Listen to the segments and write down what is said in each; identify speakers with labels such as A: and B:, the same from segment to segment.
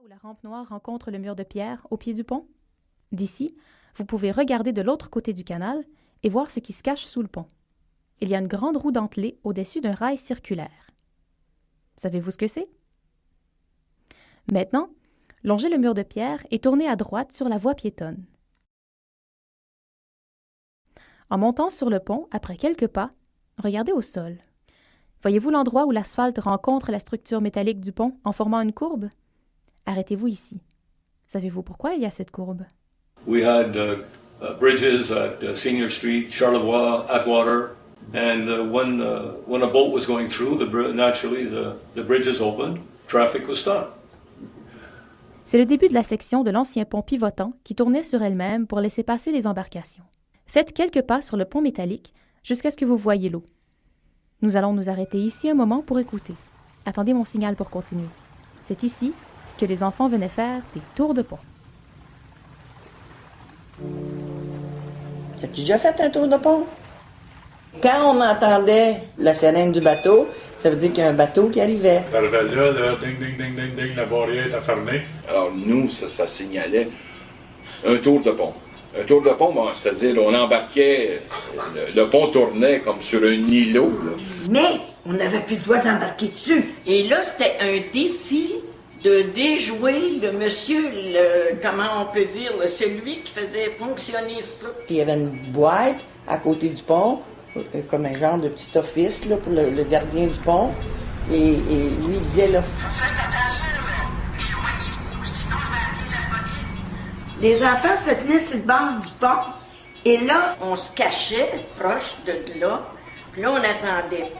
A: Où la rampe noire rencontre le mur de pierre au pied du pont. D'ici, vous pouvez regarder de l'autre côté du canal et voir ce qui se cache sous le pont. Il y a une grande roue dentelée au-dessus d'un rail circulaire. Savez-vous ce que c'est? Maintenant, longez le mur de pierre et tournez à droite sur la voie piétonne. En montant sur le pont, après quelques pas, regardez au sol. Voyez-vous l'endroit où l'asphalte rencontre la structure métallique du pont en formant une courbe? Arrêtez-vous ici. Savez-vous pourquoi il y a cette courbe?
B: We had bridges at Senior Street, Charlevoix, Atwater, and when a boat was going through, naturally the bridges opened, traffic was stopped.
A: C'est le début de la section de l'ancien pont pivotant qui tournait sur elle-même pour laisser passer les embarcations. Faites quelques pas sur le pont métallique jusqu'à ce que vous voyiez l'eau. Nous allons nous arrêter ici un moment pour écouter. Attendez mon signal pour continuer. C'est ici que les enfants venaient faire des tours de pont.
C: As-tu déjà fait un tour de pont? Quand on entendait la sirène du bateau, ça veut dire qu'il y a un bateau qui arrivait.
D: T'arrivais là, ding, ding, ding, ding, ding, la barrière était fermée.
E: Alors nous, ça signalait un tour de pont. Un tour de pont, bon, c'est-à-dire on embarquait, le pont tournait comme sur un îlot. Là.
F: Mais on n'avait plus le droit d'embarquer dessus.
G: Et là, c'était un défi de déjouer le monsieur, comment on peut dire, celui qui faisait fonctionner ça.
C: Puis il y avait une boîte à côté du pont, comme un genre de petit office là, pour le gardien du pont. Et lui, il disait là...
F: Les enfants se tenaient sur le bord du pont. Et là,
G: on se cachait proche de là. Puis là, on attendait.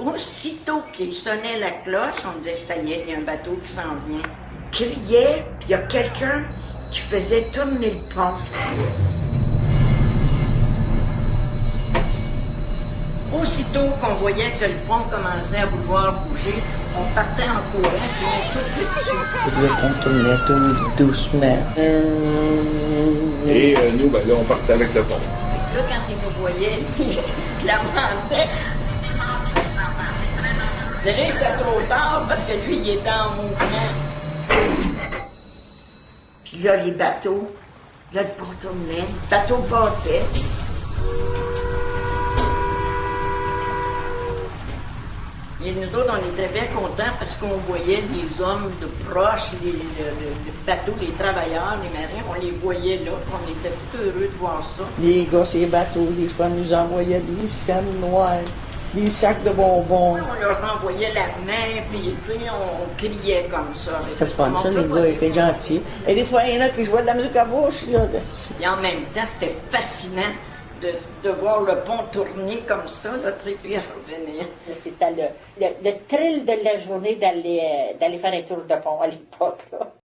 G: Aussitôt qu'il sonnait la cloche, on disait, ça y est, il y a un bateau qui s'en vient.
F: Criait, puis il y a quelqu'un qui faisait tourner le pont.
G: Aussitôt qu'on voyait que le pont commençait à vouloir bouger, on partait en courant, puis on sautait dessus.
C: Le pont tournait tout doucement.
E: Et nous, ben là, on partait avec le pont.
G: Là, quand il nous voyait, il se lamentait. Mais là, il était trop tard parce que lui, il était en mouvement.
F: Puis là, les bateaux, là, le pont tournait, le bateau passait.
G: Et nous autres, on était bien contents parce qu'on voyait les hommes de proches, les bateaux, les travailleurs, les marins, on les voyait là, on était tout heureux de voir ça.
C: Les gars, ces bateaux, des fois, nous envoyaient des scènes noires, des sacs de bonbons.
G: On leur envoyait la main, puis tu sais, on criait comme ça.
C: C'était fun, ça, les gars étaient gentils. Et des fois, il y en a qui jouaient de la musique à bouche, là.
G: Et en même temps, c'était fascinant de voir le pont tourner comme ça, là, tu sais, puis revenir.
H: C'était le thrill de la journée d'aller faire un tour de pont à l'époque, là.